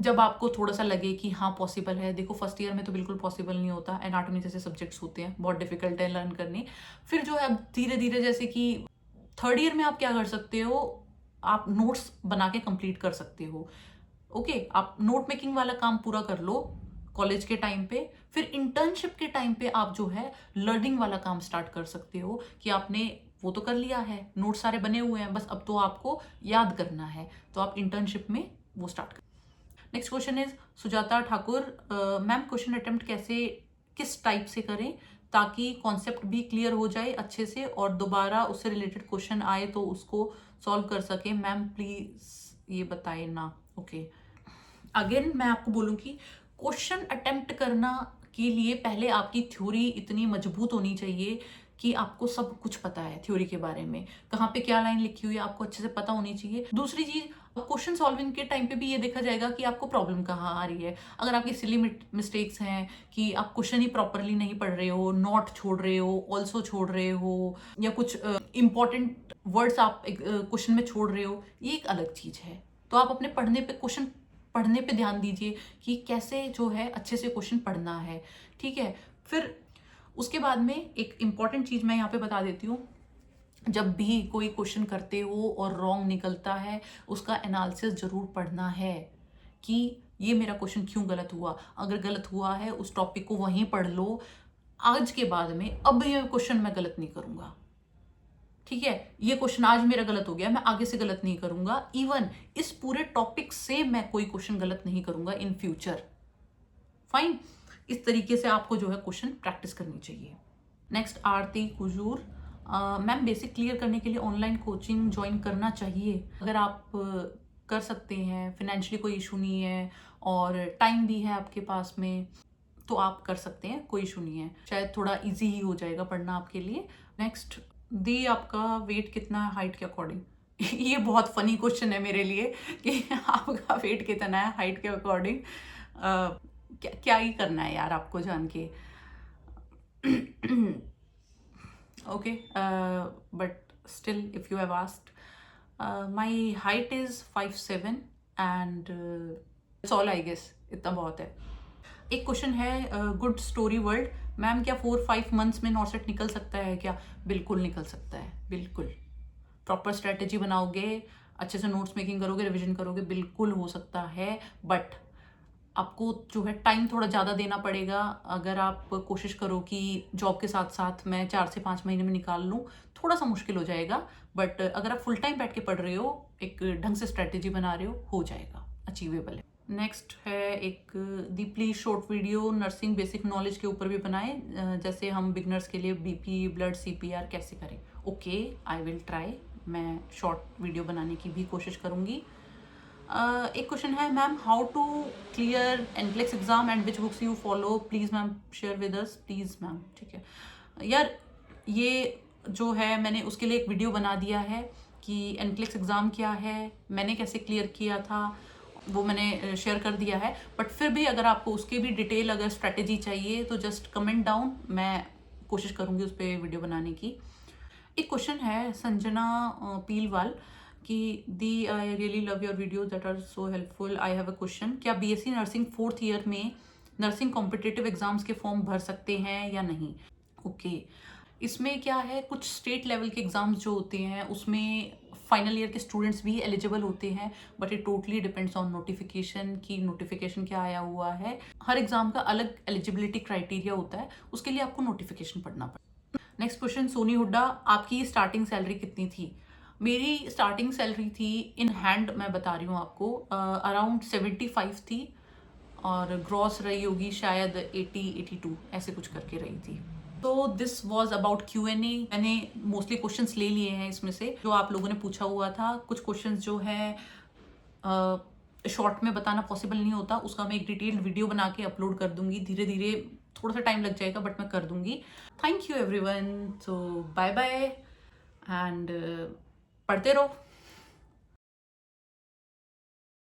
जब आपको थोड़ा सा लगे कि हाँ पॉसिबल है, देखो फर्स्ट ईयर में तो बिल्कुल पॉसिबल नहीं होता, एनाटॉमी जैसे सब्जेक्ट्स होते हैं बहुत डिफिकल्ट है लर्न करने। फिर जो है धीरे धीरे, जैसे कि 3rd ईयर में आप क्या कर सकते हो, आप नोट्स बना के कंप्लीट कर सकते हो। ओके, आप नोट मेकिंग वाला काम पूरा कर लो कॉलेज के टाइम पे, फिर इंटर्नशिप के टाइम पे आप जो है लर्निंग वाला काम स्टार्ट कर सकते हो कि आपने वो तो कर लिया है, नोट सारे बने हुए हैं, बस अब तो आपको याद करना है, तो आप इंटर्नशिप में वो स्टार्ट कर। Next question is Sujata Thakur, ma'am question attempt कैसे, किस टाइप से करें ताकि कॉन्सेप्ट भी क्लियर हो जाए अच्छे से और दोबारा उससे रिलेटेड क्वेश्चन आए तो उसको सॉल्व कर सके? मैम प्लीज ये बताए ना। ओके, अगेन मैं आपको बोलूँ कि क्वेश्चन अटेम्प्ट करना के लिए पहले आपकी थ्योरी इतनी मजबूत होनी चाहिए कि आपको सब कुछ पता है थ्योरी के बारे में, कहाँ पे क्या लाइन लिखी हुई है आपको अच्छे से पता होनी चाहिए। दूसरी चीज, क्वेश्चन सॉल्विंग के टाइम पे भी ये देखा जाएगा कि आपको प्रॉब्लम कहाँ आ रही है। अगर आपकी सिली मिस्टेक्स हैं कि आप क्वेश्चन ही प्रॉपरली नहीं पढ़ रहे हो, नॉट छोड़ रहे हो, ऑल्सो छोड़ रहे हो, या कुछ इंपॉर्टेंट वर्ड्स आप क्वेश्चन में छोड़ रहे हो, ये एक अलग चीज है। तो आप अपने क्वेश्चन पढ़ने पे ध्यान दीजिए कि कैसे जो है अच्छे से क्वेश्चन पढ़ना है, ठीक है। फिर उसके बाद में एक इंपॉर्टेंट चीज मैं यहाँ पे बता देती हूँ, जब भी कोई क्वेश्चन करते हो और रॉन्ग निकलता है, उसका एनालिसिस जरूर पढ़ना है कि ये मेरा क्वेश्चन क्यों गलत हुआ, अगर गलत हुआ है उस टॉपिक को वहीं पढ़ लो। आज के बाद में अब ये क्वेश्चन मैं गलत नहीं करूंगा, ठीक है? ये क्वेश्चन आज मेरा गलत हो गया, मैं आगे से गलत नहीं करूंगा। इवन इस पूरे टॉपिक से मैं कोई क्वेश्चन गलत नहीं करूंगा इन फ्यूचर। फाइन, इस तरीके से आपको जो है क्वेश्चन प्रैक्टिस करनी चाहिए। नेक्स्ट आरती कुजूर, मैम बेसिक क्लियर करने के लिए ऑनलाइन कोचिंग ज्वाइन करना चाहिए? अगर आप कर सकते हैं, फाइनेंशियली कोई इशू नहीं है और टाइम भी है आपके पास में, तो आप कर सकते हैं, कोई इशू नहीं है। शायद थोड़ा इजी ही हो जाएगा पढ़ना आपके लिए। नेक्स्ट, दी आपका वेट कितना है हाइट के अकॉर्डिंग? ये बहुत फनी क्वेश्चन है मेरे लिए कि आपका वेट कितना है हाइट के अकॉर्डिंग। क्या ही करना है यार आपको जान के। okay, but still if you have asked, my height is 5'7" and it's all I guess, इतना बहुत है। एक क्वेश्चन है गुड स्टोरी वर्ल्ड, मैम क्या 4-5 मंथ्स में नॉर्सेट निकल सकता है क्या? बिल्कुल निकल सकता है, बिल्कुल। प्रॉपर स्ट्रेटेजी बनाओगे, अच्छे से नोट्स मेकिंग करोगे, रिविजन करोगे, बिल्कुल हो सकता है। बट आपको जो है टाइम थोड़ा ज़्यादा देना पड़ेगा। अगर आप कोशिश करो कि जॉब के साथ साथ मैं 4 से 5 महीने में निकाल लूँ, थोड़ा सा मुश्किल हो जाएगा। बट अगर आप फुल टाइम बैठ के पढ़ रहे हो, एक ढंग से स्ट्रेटेजी बना रहे हो जाएगा, अचीवेबल है। नेक्स्ट है एक, दी please short video nursing basic knowledge के ऊपर भी बनाए, जैसे हम बिगनर्स के लिए बीपी, ब्लड, CPR कैसे करें। ओके, आई विल ट्राई, मैं शॉर्ट वीडियो बनाने की भी कोशिश करूँगी। एक क्वेश्चन है, ma'am how to clear NCLEX exam and which books you follow, please ma'am share with us, please ma'am. ठीक है यार, ये जो है मैंने उसके लिए एक वीडियो बना दिया है कि एनक्लेक्स एग्ज़ाम क्या है, मैंने कैसे क्लियर किया था, वो मैंने शेयर कर दिया है। बट फिर भी अगर आपको उसके भी डिटेल अगर स्ट्रैटेजी चाहिए तो जस्ट कमेंट डाउन, मैं कोशिश करूँगी उस पर वीडियो बनाने की। एक क्वेश्चन है संजना पीलवाल कि दी I really love your video that are so helpful, I have a question, क्या BSc नर्सिंग 4th ईयर में नर्सिंग कॉम्पिटिटिव एग्जाम्स के फॉर्म भर सकते हैं या नहीं? ओके, इसमें क्या है, कुछ स्टेट लेवल के एग्जाम्स जो होते हैं उसमें फाइनल ईयर के स्टूडेंट्स भी एलिजिबल होते हैं, but it totally depends on notification की नोटिफिकेशन क्या आया हुआ है। हर एग्जाम का अलग एलिजिबिलिटी क्राइटेरिया होता है, उसके लिए आपको नोटिफिकेशन पढ़ना पड़ता है। नेक्स्ट क्वेश्चन, सोनी हुड्डा, आपकी स्टार्टिंग सैलरी कितनी थी? मेरी स्टार्टिंग सैलरी थी इन हैंड, मैं बता रही हूँ आपको, अराउंड 75 थी और ग्रॉस रही होगी शायद 80-82 ऐसे कुछ करके रही थी। तो दिस वॉज अबाउट Q&A। मैंने मोस्टली क्वेश्चंस ले लिए हैं इसमें से जो आप लोगों ने पूछा हुआ था। कुछ क्वेश्चंस जो है शॉर्ट में बताना पॉसिबल नहीं होता, उसका मैं एक डिटेल्ड वीडियो बना के अपलोड कर दूंगी। धीरे धीरे थोड़ा सा टाइम लग जाएगा बट मैं कर दूंगी। Thank you everyone, so bye bye and पढ़ते रहो।